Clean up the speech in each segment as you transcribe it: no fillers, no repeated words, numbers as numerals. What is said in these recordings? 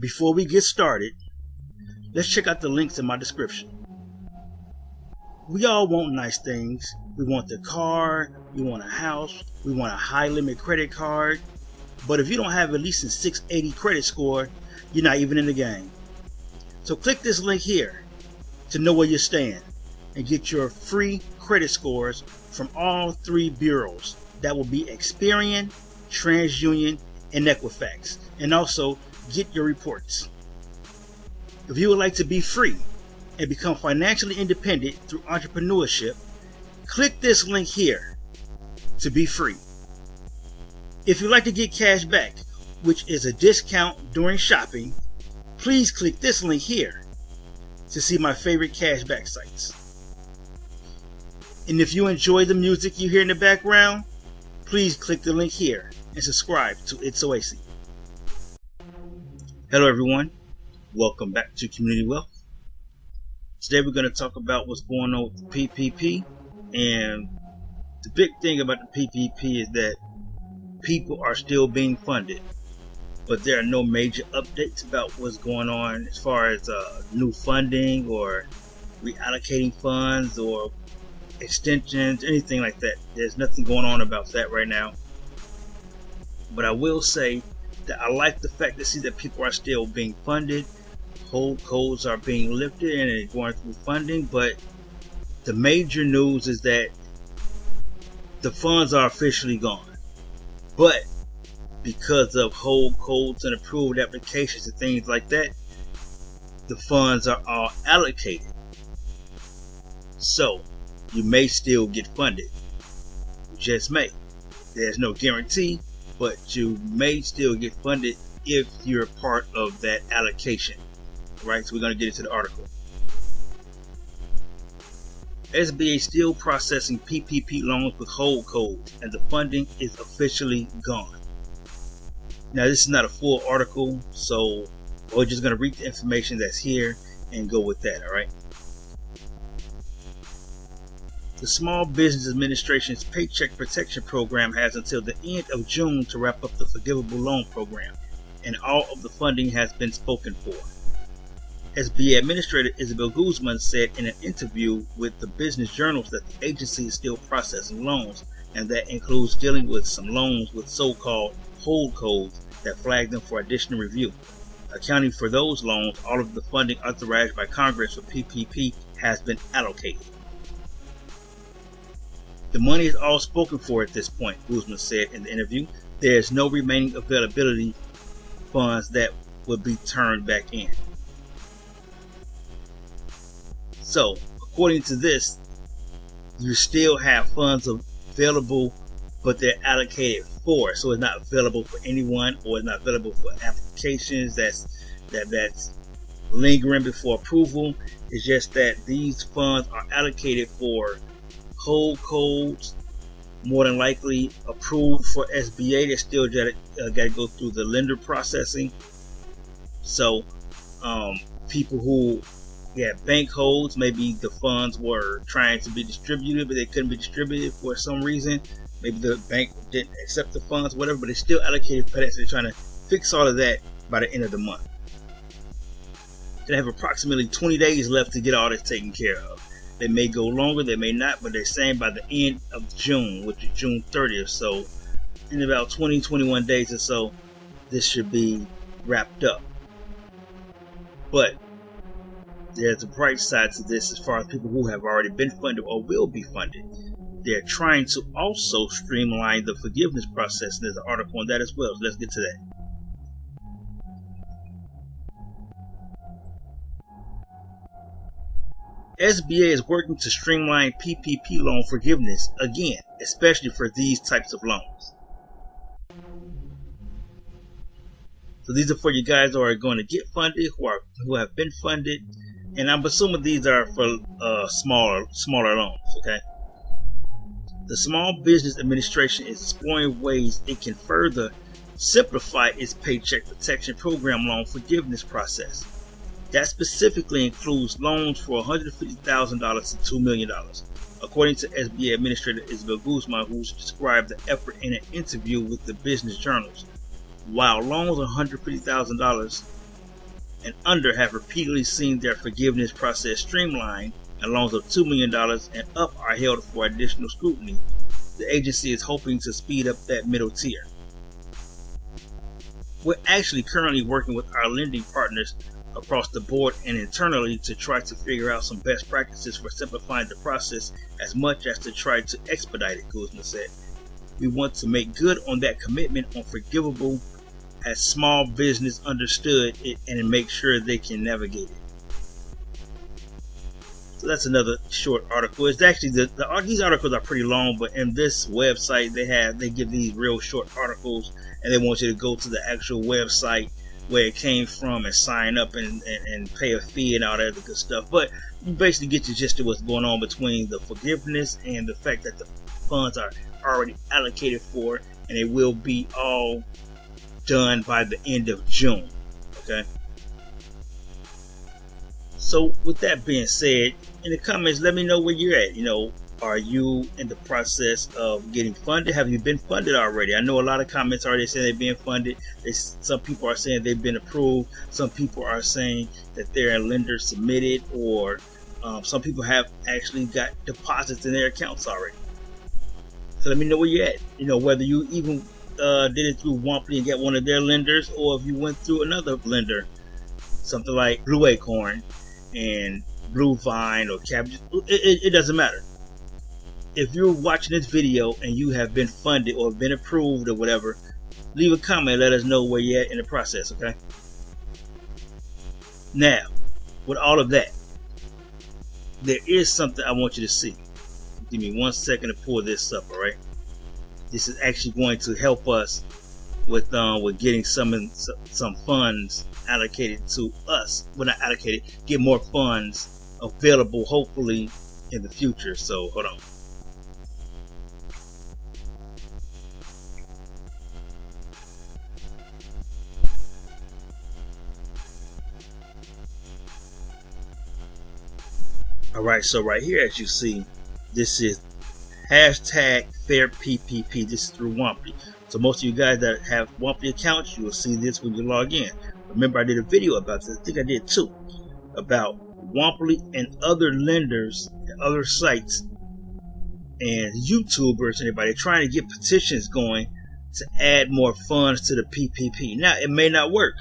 Before we get started, let's check out the links in my description. We all want nice things. We want the car, we want a house, we want a high limit credit card. But if you don't have at least a 680 credit score, you're not even in the game. So click this link here to know where you stand and get your free credit scores from all three bureaus. That will be Experian, TransUnion, and Equifax. And also get your reports. If you would like to be free and become financially independent through entrepreneurship, click this link here to be free. If you'd like to get cash back, which is a discount during shopping, please click this link here to see my favorite cashback sites. And if you enjoy the music you hear in the background, please click the link here and subscribe to It's Oasis. Hello everyone, welcome back to Community Wealth. Today we're going to talk about what's going on with the PPP, and the big thing about the PPP is that people are still being funded, but there are no major updates about what's going on as far as new funding or reallocating funds or extensions, anything like that. There's nothing going on about that right now. But I will say that I like the fact to see that people are still being funded. Hold codes are being lifted and they're going through funding, but the major news is that the funds are officially gone. But because of hold codes and approved applications and things like that, the funds are all allocated. So you may still get funded. You just may. There's no guarantee, but you may still get funded if you're part of that allocation. Right, so we're going to get into the article. SBA still processing PPP loans with hold codes, and the funding is officially gone. Now, this is not a full article, so we're just going to read the information that's here and go with that, all right? The Small Business Administration's Paycheck Protection Program has until the end of June to wrap up the forgivable loan program, and all of the funding has been spoken for. SBA Administrator Isabel Guzman said in an interview with the Business Journals that the agency is still processing loans, and that includes dealing with some loans with so-called hold codes that flag them for additional review. Accounting for those loans, all of the funding authorized by Congress for PPP has been allocated. The money is all spoken for at this point, Guzman said in the interview. There is no remaining availability funds that would be turned back in. So, according to this, you still have funds available, but they're allocated for. So it's not available for anyone, or it's not available for applications that's lingering before approval. It's just that these funds are allocated for hold codes, more than likely approved for SBA. They still got to go through the lender processing. So, people who bank holds, maybe the funds were trying to be distributed, but they couldn't be distributed for some reason. Maybe the bank didn't accept the funds, whatever, but they still allocated for that. So they're trying to fix all of that by the end of the month. They have approximately 20 days left to get all this taken care of. They may go longer, they may not, but they're saying by the end of June, which is June 30th. So in about 21 days or so, this should be wrapped up. But there's a bright side to this as far as people who have already been funded or will be funded. They're trying to also streamline the forgiveness process. There's an article on that as well, so let's get to that. SBA is working to streamline PPP loan forgiveness again, especially for these types of loans. So these are for you guys who are going to get funded, who have been funded. And I'm assuming these are for smaller loans, okay? The Small Business Administration is exploring ways it can further simplify its Paycheck Protection Program loan forgiveness process. That specifically includes loans for $150,000 to $2 million. According to SBA Administrator Isabel Guzman, who described the effort in an interview with the Business Journals. While loans of $150,000 and under have repeatedly seen their forgiveness process streamlined, and loans of $2 million and up are held for additional scrutiny. The agency is hoping to speed up that middle tier. We're actually currently working with our lending partners across the board and internally to try to figure out some best practices for simplifying the process as much as to try to expedite it, Kuzma said. We want to make good on that commitment on forgivable as small business understood it and make sure they can navigate it. So that's another short article. It's actually these articles are pretty long, but in this website they give these real short articles, and they want you to go to the actual website where it came from and sign up and pay a fee and all that other good stuff. But you basically get the gist of what's going on between the forgiveness and the fact that the funds are already allocated for, and it will be all done by the end of June. Okay. So with that being said, in the comments, let me know where you're at. Are you in the process of getting funded? Have you been funded already? I know a lot of comments already saying they're being funded. Some people are saying they've been approved. Some people are saying that their lender submitted, or some people have actually got deposits in their accounts already. So let me know where you're at. Whether you even did it through Womply and got one of their lenders, or if you went through another lender, something like Blue Acorn and Blue Vine or Cabbage. It doesn't matter. If you're watching this video and you have been funded or been approved or whatever, leave a comment. Let us know where you're at in the process, okay? Now, with all of that, there is something I want you to see. Give me 1 second to pull this up, all right? This is actually going to help us with getting some funds allocated to us. Well, not allocated, get more funds available, hopefully, in the future. So, hold on. Alright, so right here, as you see, this is #FairPPP. This is through Womply. So most of you guys that have Womply accounts, you will see this when you log in. Remember, I did a video about this. I think I did too, about Womply and other lenders and other sites and YouTubers and everybody trying to get petitions going to add more funds to the PPP. Now, it may not work,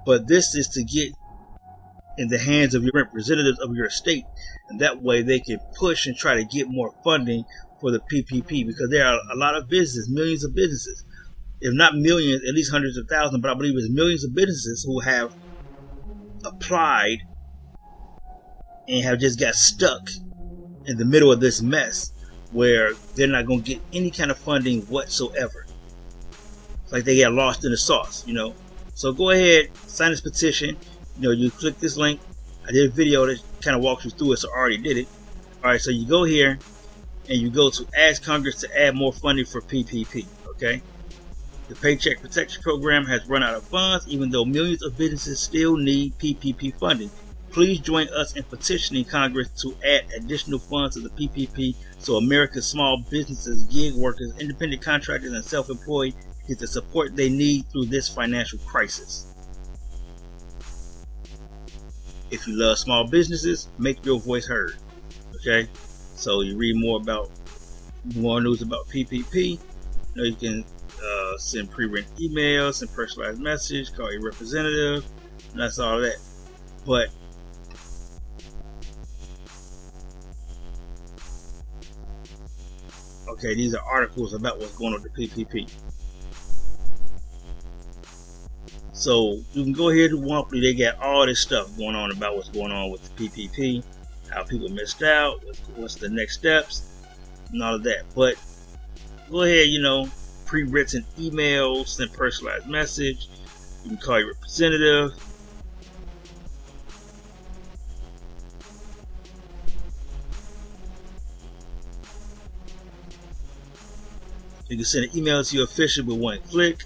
but this is to get in the hands of your representatives of your state, and that way they can push and try to get more funding for the PPP, because there are a lot of businesses, millions of businesses, if not millions, at least hundreds of thousands, but I believe it's millions of businesses who have applied and have just got stuck in the middle of this mess where they're not going to get any kind of funding whatsoever. It's like they get lost in the sauce, So go ahead, sign this petition. You click this link. I did a video that kind of walks you through it, so I already did it. Alright, so you go here and you go to Ask Congress to add more funding for PPP. Okay? The Paycheck Protection Program has run out of funds, even though millions of businesses still need PPP funding. Please join us in petitioning Congress to add additional funds to the PPP so America's small businesses, gig workers, independent contractors, and self-employed get the support they need through this financial crisis. If you love small businesses, make your voice heard. Okay, so you read more news about PPP. You can send pre-written emails, send personalized message, call your representative, and that's all that. But okay, these are articles about what's going on with the PPP. So you can go here to Womply. They got all this stuff going on about what's going on with the PPP, how people missed out, what's the next steps, and all of that. But go ahead, pre-written emails, send personalized message. You can call your representative. You can send an email to your official with one click.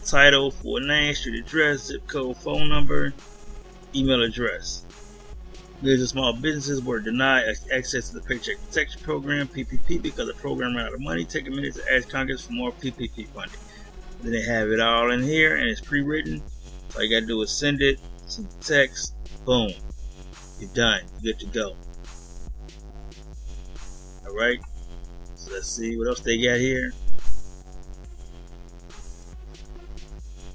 Title, full name, street address, zip code, phone number, email address. Millions of small businesses were denied access to the Paycheck Protection Program, PPP, because the program ran out of money. Take a minute to ask Congress for more PPP funding. Then they have it all in here, and it's pre-written. So all you gotta do is send it, Send the text. Boom. You're done. You're good to go. Alright. So let's see what else they got here.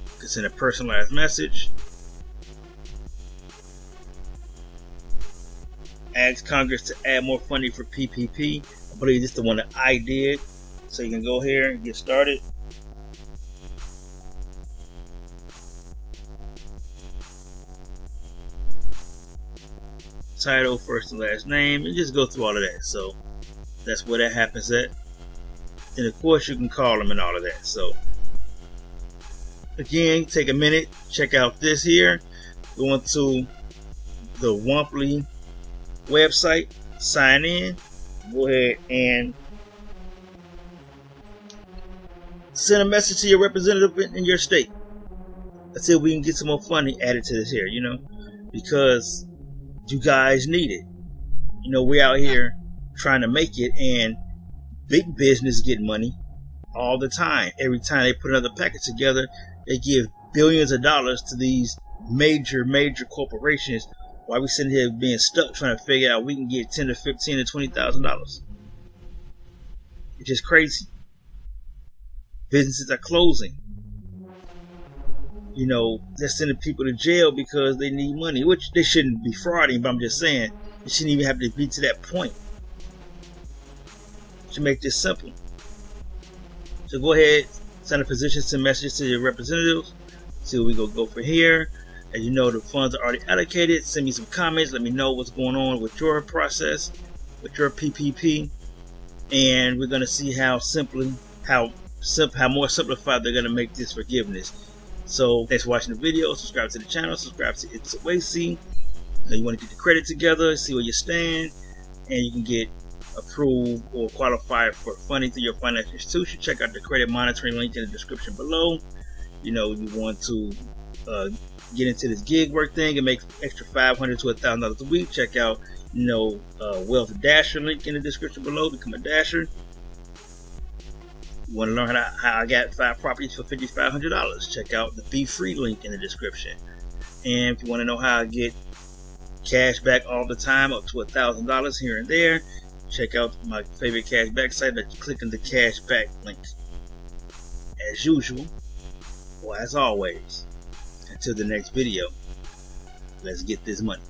You can send a personalized message. Ask Congress to add more funding for PPP. I believe this is the one that I did. So you can go here and get started. Title, first and last name, and just go through all of that. So that's where that happens at. And of course you can call them and all of that. So again, take a minute, check out this here. Go into the Womply website, sign in, go ahead and send a message to your representative in your state. Let's see if we can get some more funding added to this here, you know, because you guys need it. You know, we're out here trying to make it, and big business get money all the time. Every time they put another package together, they give billions of dollars to these major corporations, while we sitting here being stuck trying to figure out we can get $10 to $15 to $20,000. It's just crazy. Businesses are closing. You know, they're sending people to jail because they need money, which they shouldn't be frauding, but I'm just saying it shouldn't even have to be to that point. To make this simple. So go ahead, send a petition, send messages to your representatives. See what we go for here. As you know, the funds are already allocated. Send me some comments. Let me know what's going on with your process, with your PPP, and we're going to see how more simplified they're going to make this forgiveness. So thanks for watching the video. Subscribe to the channel. Subscribe to It's a Way See. You want to get the credit together, see where you stand, and you can get approved or qualify for funding through your financial institution. Check out the credit monitoring link in the description below. You know, you want to get into this gig work thing and make extra $500 to $1,000 a week. Check out, you know, Wealth Dasher link in the description below. Become a Dasher. You want to learn how I got 5 properties for $5,500? Check out the Be Free link in the description. And if you want to know how I get cash back all the time, up to $1,000 here and there, check out my favorite cash back site. But click on the cash back link. As usual, or as always, until the next video, let's get this money.